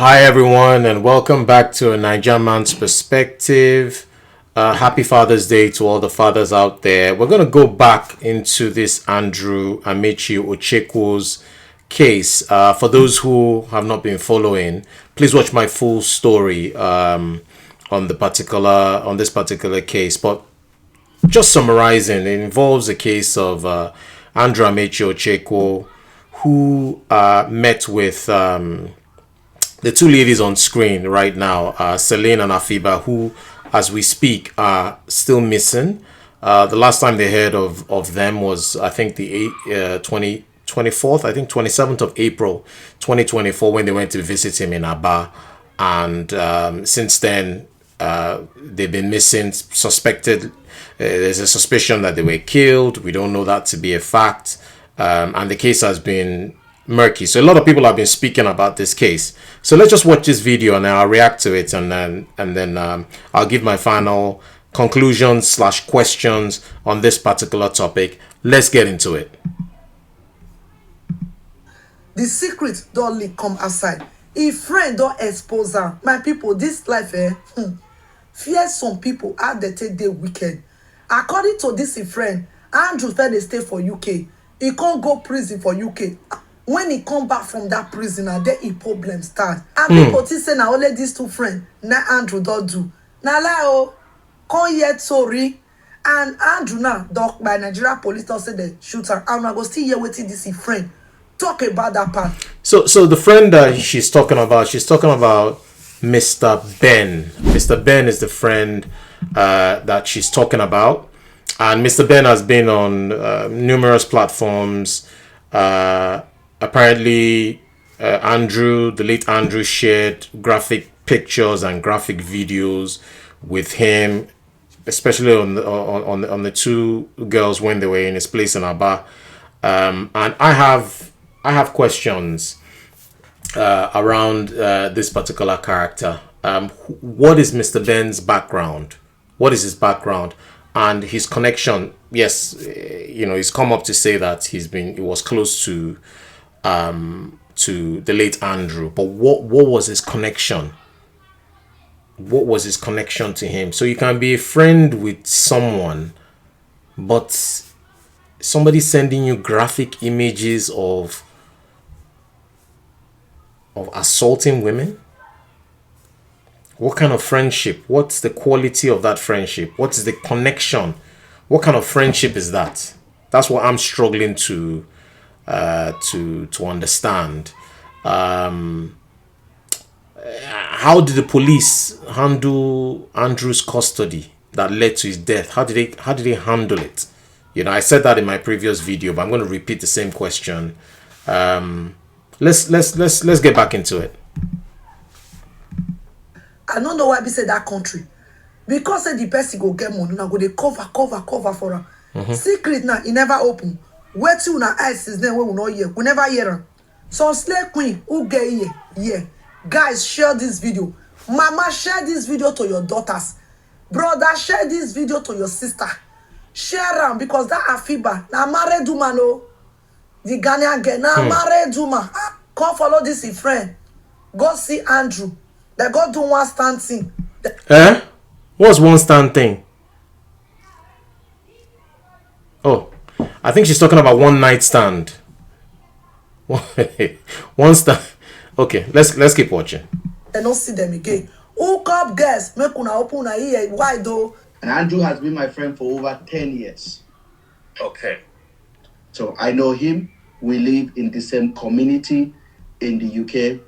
Hi everyone, and welcome back to a Nigerian man's perspective. Happy Father's Day to all the fathers out there. We're going to go back into this Amaechi Ochekwo's case. For those who have not been following, please watch my full story on this particular case. But just summarizing, it involves a case of Amaechi Ochekwo, who met with the two ladies on screen right now, Celine and Afiba, who, as we speak, are still missing. The last time they heard of them was, I think, the 24th, I think 27th of April, 2024, when they went to visit him in Aba. And since then, they've been missing, suspected. There's a suspicion that they were killed. We don't know that to be a fact. And the case has been murky. So a lot of people have been speaking about this case. So let's just watch this video and I'll react to it, and then I'll give my final conclusions / questions on this particular topic. Let's get into it. The secret don't leak come outside. If friend don't expose her, my people, this life fear some people how they take their wicked. According to this friend, Andrew said they stay for UK. He can't go prison for UK. When he come back from that prison, then he problem start. And people say now only these two friends, now Andrew don't do. Now like come yet sorry. And Andrew now doc by Nigeria police don't say they shoot her. And I go still here waiting this friend. Talk about that part. So the friend that she's talking about Mr. Ben. Mr. Ben is the friend that she's talking about. And Mr. Ben has been on numerous platforms. Apparently, the late Andrew, shared graphic pictures and graphic videos with him, especially on the two girls when they were in his place in Aba. And I have questions around this particular character. What is Mr. Ben's background? What is his background and his connection? Yes, he's come up to say that he was close to the late Andrew, but what was his connection? What was his connection to him? So you can be a friend with someone, but somebody sending you graphic images of assaulting women? What kind of friendship? What's the quality of that friendship? What is the connection? What kind of friendship is that? That's what I'm struggling to understand. How did the police handle Andrew's custody that led to his death? How did they handle it? I said that in my previous video, but I'm going to repeat the same question. Let's get back into it. I don't know why we say that country. Because the person go get money, now go they cover for her. Secret now, he never open. Where to na eyes is there we will not hear. We never hear her. So slave queen who get here. Yeah. Guys, share this video. Mama, share this video to your daughters. Brother, share this video to your sister. Share them because that afiba. Na married woman, oh. The Ghanaian girl. Na married woman. Come follow this friend. Go see Andrew. They go do one stand thing. What's one stand thing? Oh, I think she's talking about one night stand. One stand. Okay, let's keep watching. I don't see them again. Hook up girls, make una open una ear. Why though? And Andrew has been my friend for over 10 years. Okay. So I know him. We live in the same community in the UK.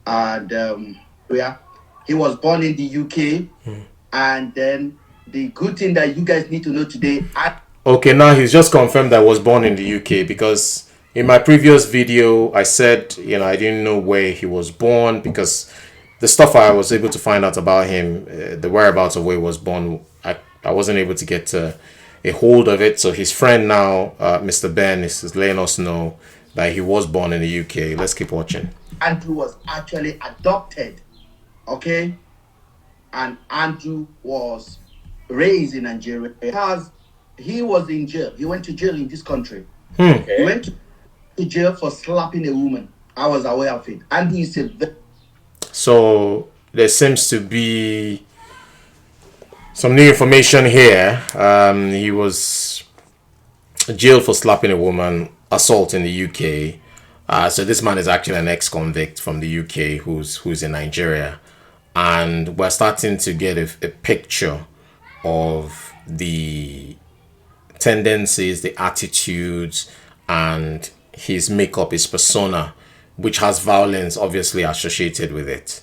And he was born in the UK. And then the good thing that you guys need to know today. Okay, now he's just confirmed that I was born in the UK, because in my previous video, I said, I didn't know where he was born, because the stuff I was able to find out about him, the whereabouts of where he was born, I wasn't able to get a hold of it. So his friend now, Mr. Ben, is letting us know that he was born in the UK. Let's keep watching. Andrew was actually adopted, okay? And Andrew was raised in Nigeria because he was in jail. He went to jail in this country. Okay. He went to jail for slapping a woman. I was aware of it. Andrew is a So there seems to be some new information here. He was jailed for slapping a woman, assault in the UK. So this man is actually an ex-convict from the UK who's in Nigeria, and we're starting to get a picture of the tendencies, the attitudes, and his makeup, his persona, which has violence obviously associated with it.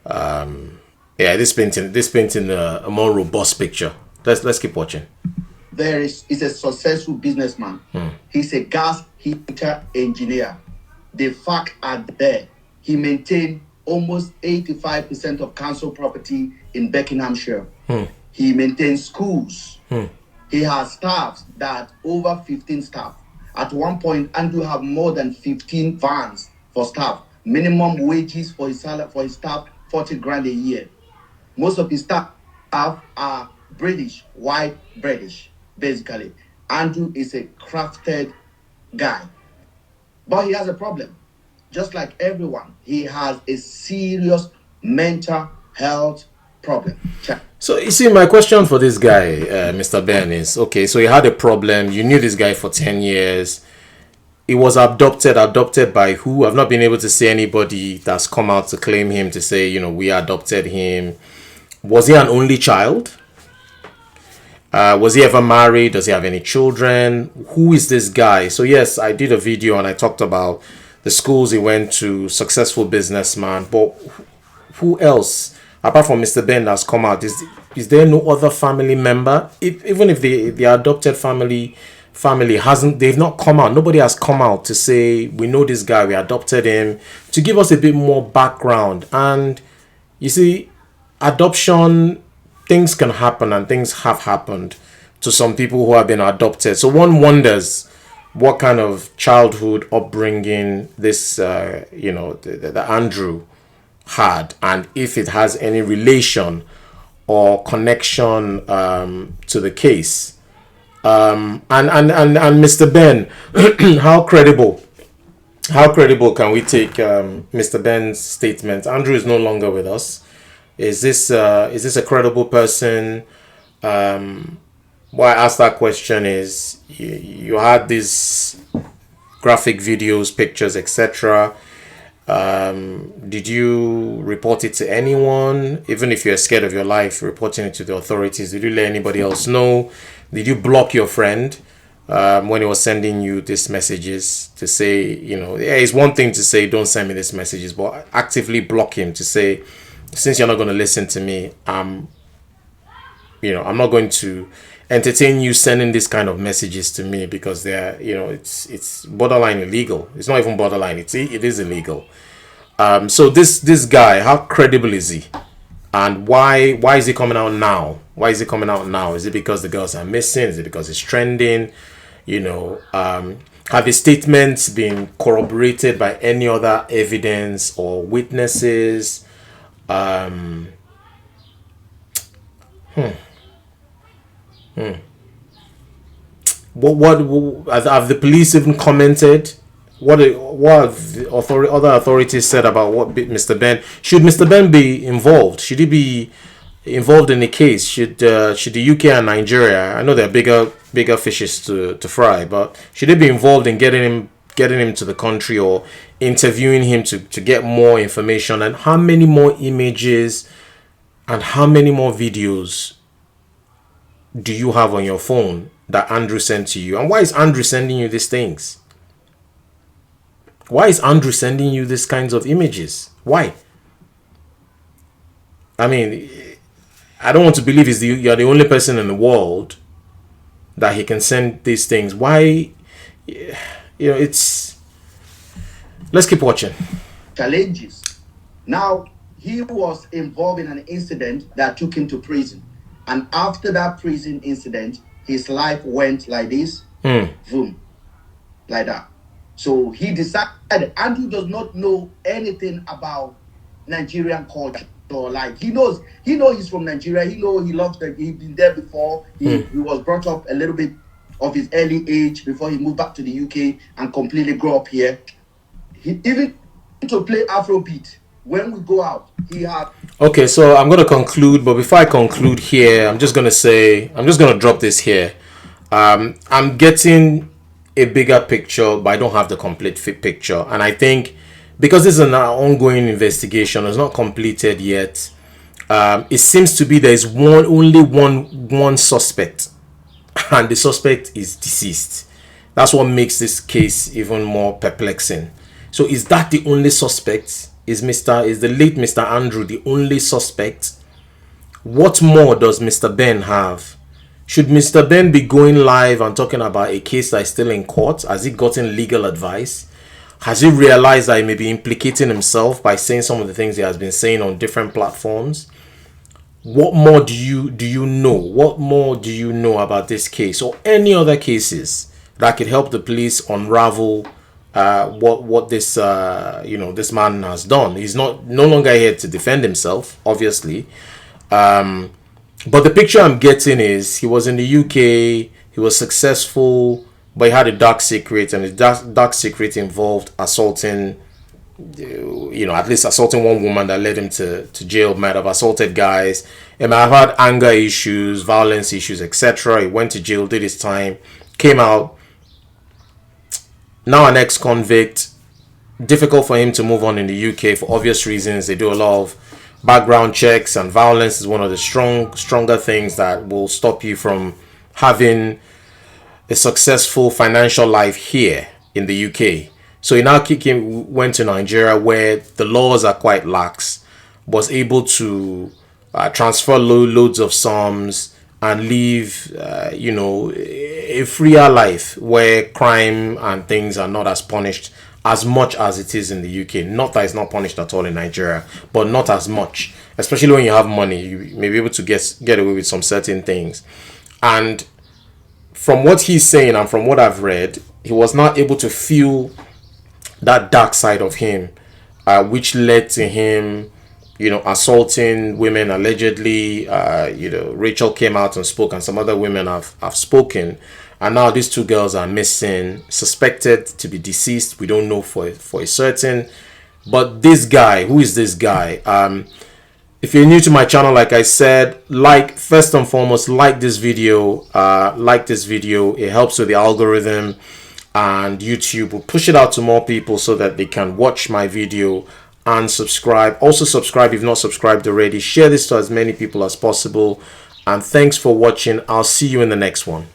Yeah, this painting a more robust picture. Let's keep watching. He's a successful businessman. He's a gas heater engineer. The facts are there. He maintained almost 85% of council property in Buckinghamshire. He maintains schools. He has staffs that over 15 staff. At one point, Andrew have more than 15 vans for staff. Minimum wages for his staff, 40 grand a year. Most of his staff are British, white British, basically. Andrew is a crafted guy. But he has a problem. Just like everyone, he has a serious mental health problem. So you see, my question for this guy, Mr. Ben, is okay. So you had a problem. You knew this guy for 10 years. He was adopted. Adopted by who? I've not been able to see anybody that's come out to claim him to say, you know, we adopted him. Was he an only child? Was he ever married? Does he have any children? Who is this guy? So yes, I did a video and I talked about the schools he went to, successful businessman. But who else, apart from Mr. Ben, that's come out? Is there no other family member? Even if the adopted family hasn't, they've not come out. Nobody has come out to say, we know this guy, we adopted him, to give us a bit more background. And you see, adoption, things can happen, and things have happened to some people who have been adopted. So one wonders what kind of childhood upbringing this, the Andrew had, and if it has any relation or connection to the case. And Mr. Ben, how credible can we take Mr. Ben's statement? Andrew is no longer with us. Is this a credible person? Why I asked that question is you had these graphic videos, pictures, etc. Did you report it to anyone? Even if you're scared of your life, reporting it to the authorities, did you let anybody else know? Did you block your friend when he was sending you these messages to say, yeah, it's one thing to say, don't send me these messages, but actively block him to say, since you're not going to listen to me, I'm not going to entertain you sending this kind of messages to me, because they're, it's borderline illegal. It's not even borderline. It is illegal. So this guy, how credible is he? And why is he coming out now? Why is he coming out now? Is it because the girls are missing? Is it because it's trending? Have his statements been corroborated by any other evidence or witnesses? What have the police even commented? What have the other authorities said about what Mr. Ben? Should Mr. Ben be involved? Should he be involved in the case? Should the UK and Nigeria? I know there are bigger fishes to fry, but should they be involved in getting him to the country, or interviewing him to get more information? And how many more images and how many more videos do you have on your phone that Andrew sent to you? And why is Andrew sending you these things? Why is Andrew sending you these kinds of images? Why? I mean, I don't want to believe you're the only person in the world that he can send these things. Why? Let's keep watching. Challenges. Now, he was involved in an incident that took him to prison. And after that prison incident, his life went like this, boom, like that. So he decided, Andrew does not know anything about Nigerian culture. Or like he knows he's from Nigeria. He loves that he's been there before. He was brought up a little bit of his early age before he moved back to the UK and completely grew up here. He even to play Afrobeat when we go out, he had. Okay, so I'm going to conclude, but before I conclude here, I'm just going to drop this here. I'm getting a bigger picture, but I don't have the complete picture. And I think because this is an ongoing investigation, it's not completed yet. It seems to be there is only one suspect, and the suspect is deceased. That's what makes this case even more perplexing. So is that the only suspect? Is the late Mr. Andrew the only suspect? What more does Mr. Ben have? Should Mr. Ben be going live and talking about a case that is still in court? Has he gotten legal advice? Has he realized that he may be implicating himself by saying some of the things he has been saying on different platforms? What more do you know? What more do you know about this case or any other cases that could help the police unravel what this this man has done? He's no longer here to defend himself, obviously. But the picture I'm getting is he was in the UK, he was successful, but he had a dark secret, and the dark secret involved assaulting, at least assaulting one woman that led him to jail. Might have assaulted guys, he might have had anger issues, violence issues, etc. He went to jail, did his time, came out. Now an ex-convict. Difficult for him to move on in the UK for obvious reasons. They do a lot of background checks, and violence is one of the stronger things that will stop you from having a successful financial life here in the UK. So he now went to Nigeria, where the laws are quite lax, was able to transfer loads of sums and live a freer life where crime and things are not as punished as much as it is in the UK. Not that it's not punished at all in Nigeria, but not as much. Especially when you have money, you may be able to get away with some certain things. And from what he's saying and from what I've read, he was not able to feel that dark side of him, which led to him, assaulting women allegedly. Rachel came out and spoke, and some other women have spoken. And now these two girls are missing, suspected to be deceased. We don't know for a certain. But this guy, who is this guy? If you're new to my channel, like I said, first and foremost, like this video. It helps with the algorithm, and YouTube will push it out to more people so that they can watch my video and subscribe. Also subscribe if not subscribed already. Share this to as many people as possible. And thanks for watching. I'll see you in the next one.